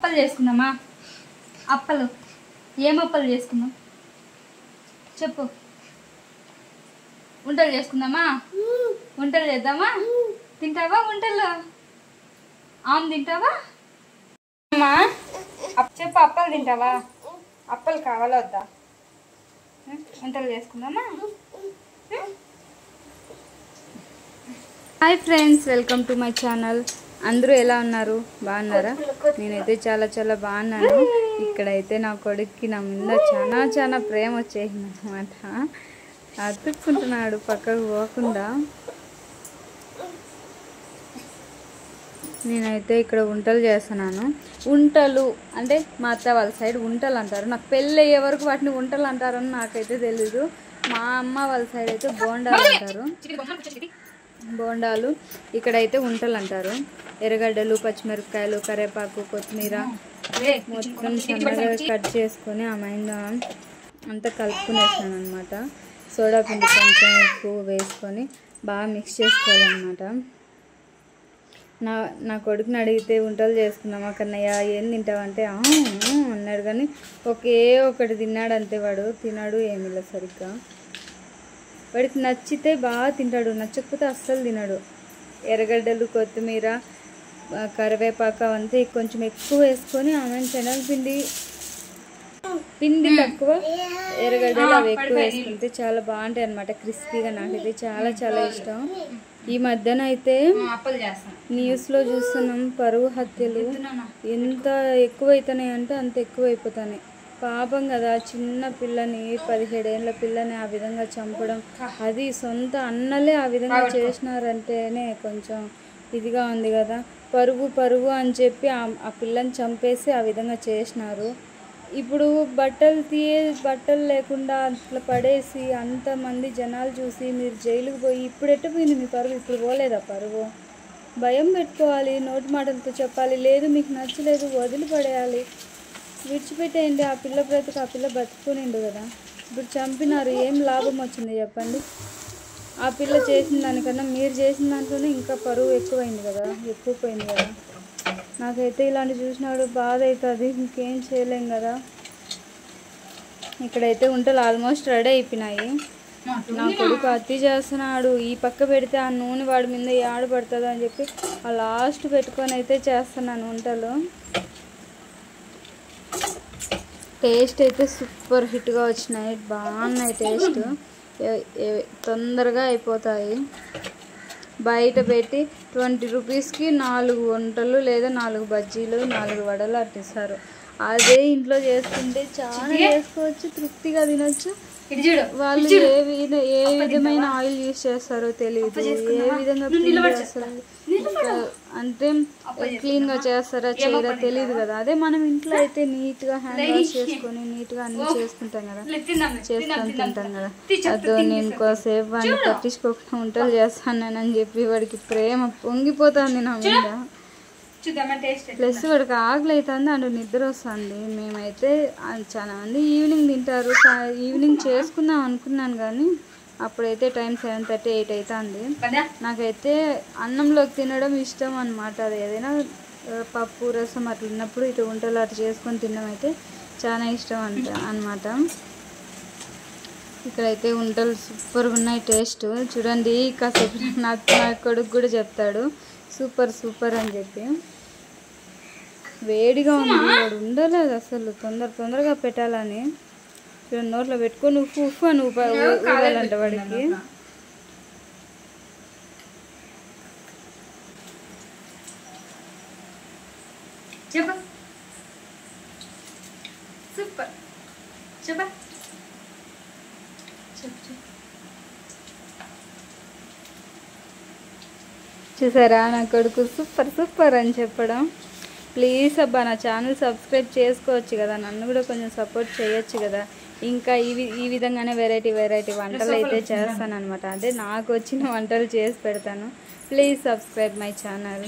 అప్పలు చేసుకుందామా? అప్పలు ఏం అప్పలు చేసుకుందాం చెప్పు. వంటలు చేసుకుందామా? వంటలు చేద్దామా? తింటావా వంటలు? ఆమె తింటావా అమ్మా? చెప్పు, అప్పలు తింటావా? అప్పలు కావాలా వద్దా? వంటలు చేసుకుందామా? Hi friends, welcome to my channel. అందరూ ఎలా ఉన్నారు? బాగున్నారా? నేనైతే చాలా చాలా బాగున్నాను. ఇక్కడైతే నా కొడుక్కి నా మీద చాలా ప్రేమ వచ్చేసింది అనమాట. అతుక్కుంటున్నాడు పక్కకు పోకుండా. నేనైతే ఇక్కడ వంటలు చేస్తున్నాను. వంటలు అంటే మా అత్త వాళ్ళ సైడ్ వంటలు అంటారు. నాకు పెళ్ళి అయ్యే వరకు వాటిని వంటలు అంటారని నాకైతే తెలీదు. మా అమ్మ వాళ్ళ సైడ్ అయితే బోండాలు అంటారు. బోండాలు ఇక్కడైతే వంటలు అంటారు. ఎర్రగడ్డలు, పచ్చిమిరపకాయలు, కరివేపాకు, కొత్తిమీర మొత్తం సన్నగా కట్ చేసుకొని ఆ మైంద అంతా కలుపుకునేసాను అనమాట. సోడా పిండి కొంచెం ఉప్పు వేసుకొని బాగా మిక్స్ చేసుకోవాలన్నమాట. నా కొడుకుని అడిగితే వంటలు చేసుకున్నామా కన్నయ్య ఏం తింటావంటే అన్నాడు. కానీ ఒకటి తిన్నాడు అంతే. వాడు తిన్నాడు ఏమిలా సరిగ్గా. వాడికి నచ్చితే బాగా తింటాడు, నచ్చకపోతే అస్సలు తినడు. ఎర్రగడ్డలు, కొత్తిమీర, కరివేపాకు అవంతా కొంచెం ఎక్కువ వేసుకొని ఆమె శనగపిండి తక్కువ, ఎర్రగడ్డలు అవి ఎక్కువ వేసుకుంటే చాలా బాగుంటాయి అన్నమాట. క్రిస్పీగా. నాకైతే చాలా ఇష్టం. ఈ మధ్యన అయితే న్యూస్లో చూస్తున్నాం పరువు హత్యలు ఎంత ఎక్కువైతున్నాయి అంటే అంత ఎక్కువైపోతున్నాయి. పాపం కదా, చిన్న పిల్లని 17 ఏళ్ళ పిల్లని ఆ విధంగా చంపడం, అది సొంత అన్నలే ఆ విధంగా చేసినారంటేనే కొంచెం ఇదిగా ఉంది కదా. పరువు అని చెప్పి ఆ పిల్లని చంపేసి ఆ విధంగా చేసినారు. ఇప్పుడు బట్టలు లేకుండా అట్లా పడేసి అంతమంది జనాలు చూసి మీరు జైలుకు పోయి ఇప్పుడు ఎట్టపోయింది మీ పరువు? ఇప్పుడు పోలేదా పరువు? భయం పెట్టుకోవాలి, నోటి మాటలతో చెప్పాలి. లేదు మీకు నచ్చలేదు వదిలిపడేయాలి, విడిచిపెట్టేయండి. ఆ పిల్ల బ్రతుకు ఆ పిల్ల బతుకునిండు కదా. ఇప్పుడు చంపినారు, ఏం లాభం వచ్చింది చెప్పండి? ఆ పిల్ల చేసిన దానికన్నా మీరు చేసిన దాంట్లోనే ఇంకా పరువు ఎక్కువైంది కదా, ఎక్కువ పోయింది కదా. నాకైతే ఇలాంటి చూసినాడు బాధ అవుతుంది. ఇంకేం చేయలేం కదా. ఇక్కడైతే వంటలు ఆల్మోస్ట్ రెడీ అయిపోయినాయి. నా కొడుకు అతి చేస్తున్నాడు. ఈ పక్క పెడితే ఆ నూనె వాడి మీద ఏడ పడుతుంది అని చెప్పి ఆ లాస్ట్ పెట్టుకొని అయితే చేస్తున్నాను వంటలు. టేస్ట్ అయితే సూపర్ హిట్గా వచ్చినాయి, బాగున్నాయి టేస్ట్. తొందరగా అయిపోతాయి. బయట పెట్టి 20 రూపీస్కి 4 వంటలు లేదా 4 బజ్జీలు, 4 వడలు అట్టిస్తారు. అదే ఇంట్లో చేసుకుంటే చాలా చేసుకోవచ్చు, తృప్తిగా తినొచ్చు. వాళ్ళు ఏ విధమైన ఆయిల్ యూజ్ చేస్తారో తెలియదు, ఏ విధంగా అంటే క్లీన్గా చేస్తారా చేయరా తెలియదు కదా. అదే మనం ఇంట్లో అయితే నీట్గా హ్యాండ్ వాష్ చేసుకొని నీట్గా అన్నీ చేసుకుంటాం కదా, చేసుకొని తింటాం కదా. అదో నేను ఇంకోసేపు వాడిని పట్టించుకోకుండా వంటలు చేస్తానని చెప్పి వాడికి ప్రేమ పొంగిపోతుంది నా మీద. ప్లస్ వాడికి ఆకలి అవుతుంది, అండ్ నిద్ర వస్తుంది. మేమైతే చాలా మంది ఈవినింగ్ తింటారు. ఈవినింగ్ చేసుకుందాం అనుకున్నాను కానీ అప్పుడైతే టైం 7:30, 8 అవుతుంది. నాకైతే అన్నంలోకి తినడం ఇష్టం అనమాట. అది ఏదైనా పప్పు రసం అట్లా ఉన్నప్పుడు ఇటు వంటలు అట్లా చేసుకొని తినడం అయితే చాలా ఇష్టం అనమాట. ఇక్కడైతే వంటలు సూపర్గా ఉన్నాయి టేస్ట్. చూడండి, కాసేపు నా కొడుకు కూడా చెప్తాడు సూపర్ అని చెప్పి. వేడిగా ఉంది, వాడు ఉండలేదు అసలు. తొందరగా పెట్టాలని చూడండి, నోట్లో పెట్టుకొని ఉప్పు అని ఊగాలంట వాడికి. చూసారా నా కొడుకు సూపర్ అని చెప్పడం. ప్లీజ్ అబ్బా, నా ఛానల్ సబ్స్క్రైబ్ చేసుకోవచ్చు కదా, నన్ను కూడా కొంచెం సపోర్ట్ చేయొచ్చు కదా. ఇంకా ఈ విధంగానే వెరైటీ వంటలు అయితే చేస్తాను అనమాట. అంటే నాకు వచ్చిన వంటలు చేసి పెడతాను. Please subscribe my channel.